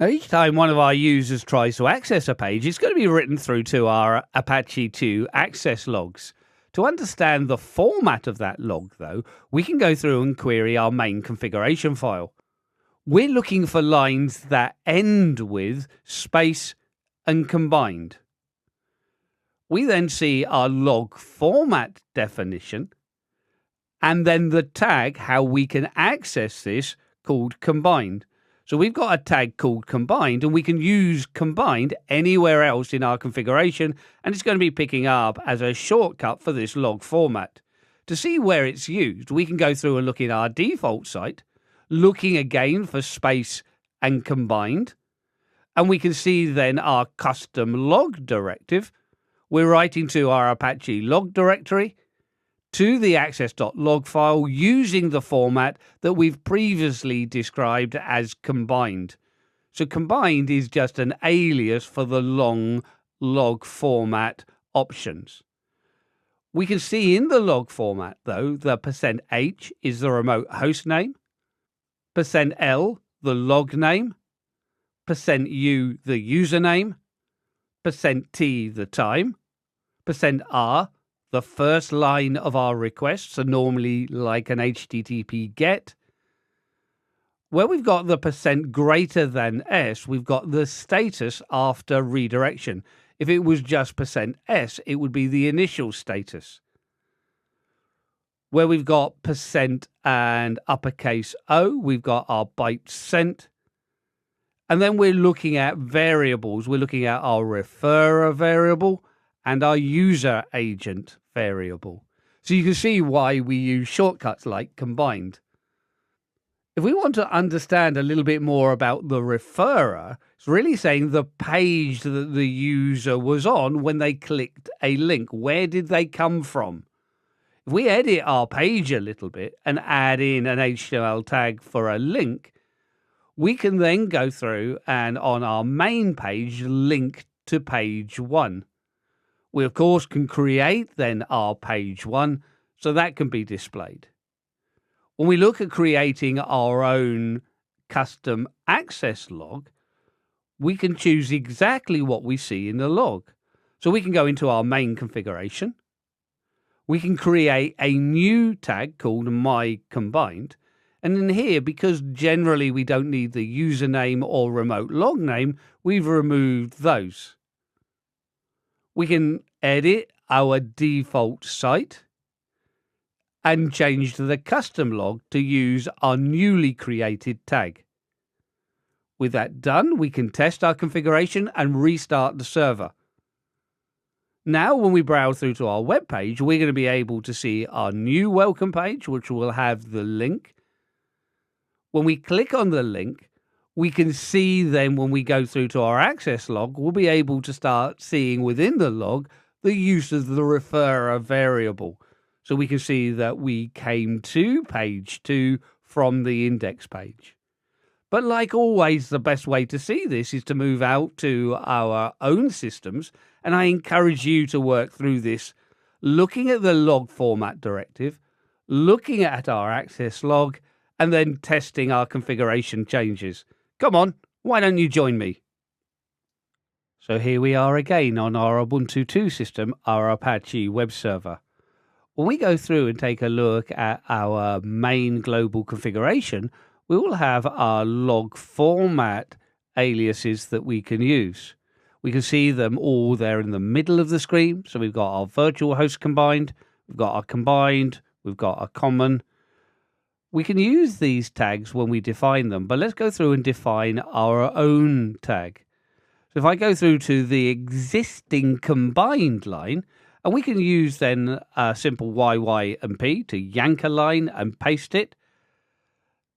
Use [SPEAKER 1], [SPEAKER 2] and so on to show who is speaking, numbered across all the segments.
[SPEAKER 1] Now, each time one of our users tries to access a page, it's going to be written through to our Apache 2 access logs. To understand the format of that log, though, we can go through and query our main configuration file. We're looking for lines that end with space and combined. We then see our log format definition, and then the tag, how we can access this, called combined. So we've got a tag called combined, and we can use combined anywhere else in our configuration, and it's going to be picking up as a shortcut for this log format. To see where it's used, we can go through and look in our default site, looking again for space and combined, and we can see then our custom log directive. We're writing to our Apache log directory, to the access.log file using the format that we've previously described as combined. So combined is just an alias for the long log format options. We can see in the log format, though, the %h is the remote host name, %l the log name, %u the username, %t the time, %r the first line of our request, so normally like an HTTP GET. Where we've got the %s, we've got the status after redirection. If it was just %s, it would be the initial status. Where we've got % and uppercase O, we've got our byte sent. And then we're looking at variables. We're looking at our referrer variable and our user agent variable. So you can see why we use shortcuts like combined. If we want to understand a little bit more about the referrer, it's really saying the page that the user was on when they clicked a link. Where did they come from? If we edit our page a little bit and add in an HTML tag for a link, we can then go through and on our main page link to page 1. We, of course, can create then our page 1, so that can be displayed. When we look at creating our own custom access log, we can choose exactly what we see in the log. So we can go into our main configuration. We can create a new tag called myCombined. And in here, because generally we don't need the username or remote log name, we've removed those. We can edit our default site and change the custom log to use our newly created tag. With that done, we can test our configuration and restart the server. Now, when we browse through to our web page, we're going to be able to see our new welcome page, which will have the link. When we click on the link, we can see then when we go through to our access log, we'll be able to start seeing within the log the use of the referrer variable. So we can see that we came to page 2 from the index page. But like always, the best way to see this is to move out to our own systems. And I encourage you to work through this, looking at the log format directive, looking at our access log, and then testing our configuration changes. Come on, why don't you join me? So here we are again on our Ubuntu 2 system, our Apache web server. When we go through and take a look at our main global configuration, we will have our log format aliases that we can use. We can see them all there in the middle of the screen. So we've got our virtual host combined, we've got our combined, we've got our common. We can use these tags when we define them, but let's go through and define our own tag. So if I go through to the existing combined line, and we can use then a simple YY and P to yank a line and paste it.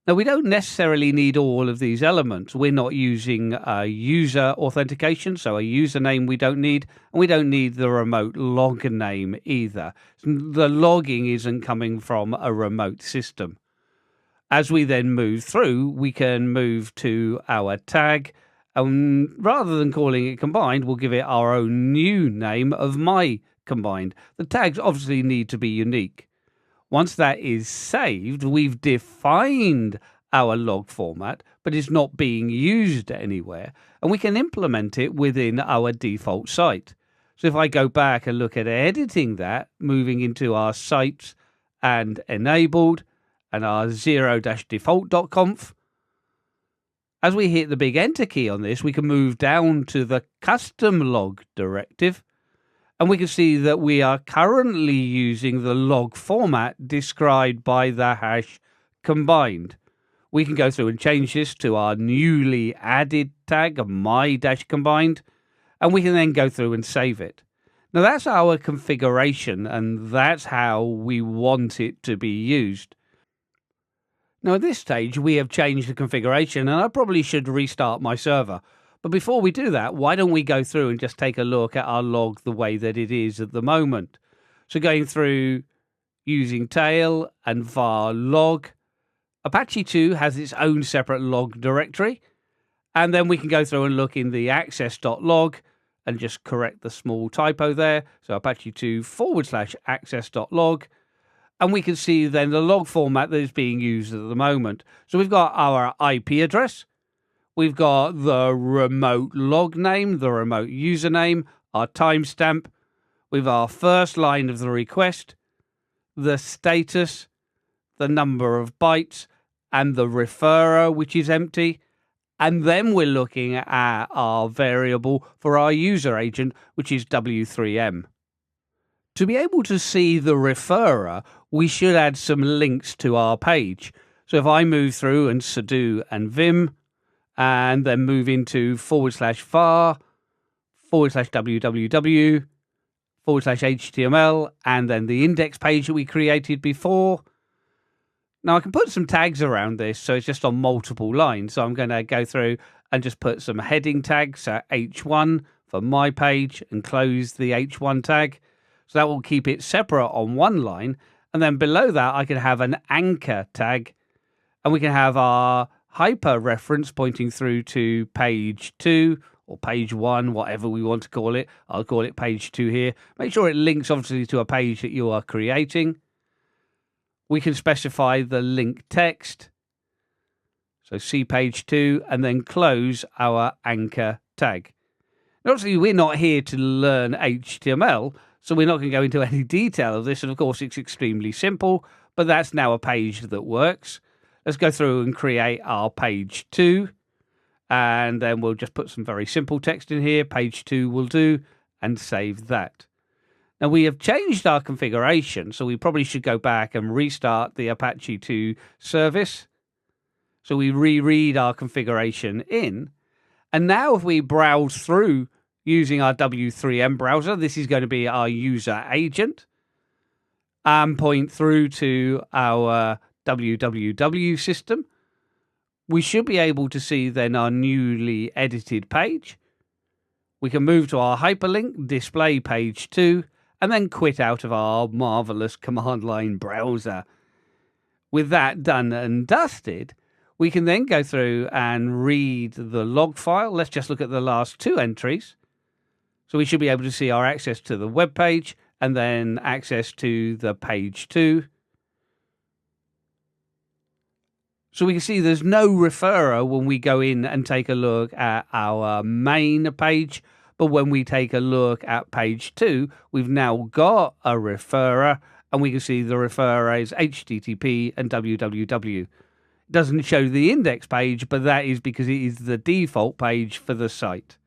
[SPEAKER 1] Now, we don't necessarily need all of these elements. We're not using user authentication, so a username we don't need, and we don't need the remote log name either. The logging isn't coming from a remote system. As we then move through, we can move to our tag, and rather than calling it combined, we'll give it our own new name of myCombined. The tags obviously need to be unique. Once that is saved, we've defined our log format, but it's not being used anywhere. And we can implement it within our default site. So if I go back and look at editing that, moving into our sites and enabled and our 0-default.conf, as we hit the big enter key on this, we can move down to the custom log directive, and we can see that we are currently using the log format described by the hash combined. We can go through and change this to our newly added tag of my-combined, and we can then go through and save it. Now that's our configuration, and that's how we want it to be used. Now at this stage, we have changed the configuration, and I probably should restart my server. But before we do that, why don't we go through and just take a look at our log the way that it is at the moment. So going through using tail and var log, Apache 2 has its own separate log directory, and then we can go through and look in the access.log and just correct the small typo there. So Apache 2 /access.log, and we can see then the log format that is being used at the moment. So we've got our IP address, we've got the remote log name, the remote username, our timestamp, with our first line of the request, the status, the number of bytes, and the referrer, which is empty. And then we're looking at our variable for our user agent, which is W3M. To be able to see the referrer, we should add some links to our page. So if I move through and sudo and vim, and then move into /var, /www, /HTML, and then the index page that we created before. Now I can put some tags around this, so it's just on multiple lines. So I'm going to go through and just put some heading tags, so H1 for my page, and close the H1 tag. So that will keep it separate on one line. And then below that, I can have an anchor tag, and we can have our hyper reference pointing through to page 2 or page 1, whatever we want to call it. I'll call it page 2 here. Make sure it links obviously to a page that you are creating. We can specify the link text. So see page 2 and then close our anchor tag. Now, obviously, we're not here to learn HTML, so we're not going to go into any detail of this. And of course, it's extremely simple, but that's now a page that works. Let's go through and create our page 2. And then we'll just put some very simple text in here. Page 2 will do, and save that. Now we have changed our configuration, so we probably should go back and restart the Apache 2 service. So we reread our configuration in. And now if we browse through using our W3M browser, this is going to be our user agent, and point through to our www system, we should be able to see then our newly edited page. We can move to our hyperlink, display page 2, and then quit out of our marvelous command line browser. With that done and dusted, we can then go through and read the log file. Let's just look at the last 2 entries. So we should be able to see our access to the web page and then access to the page 2. So we can see there's no referrer when we go in and take a look at our main page. But when we take a look at page 2, we've now got a referrer, and we can see the referrer is HTTP and www. It doesn't show the index page, but that is because it is the default page for the site.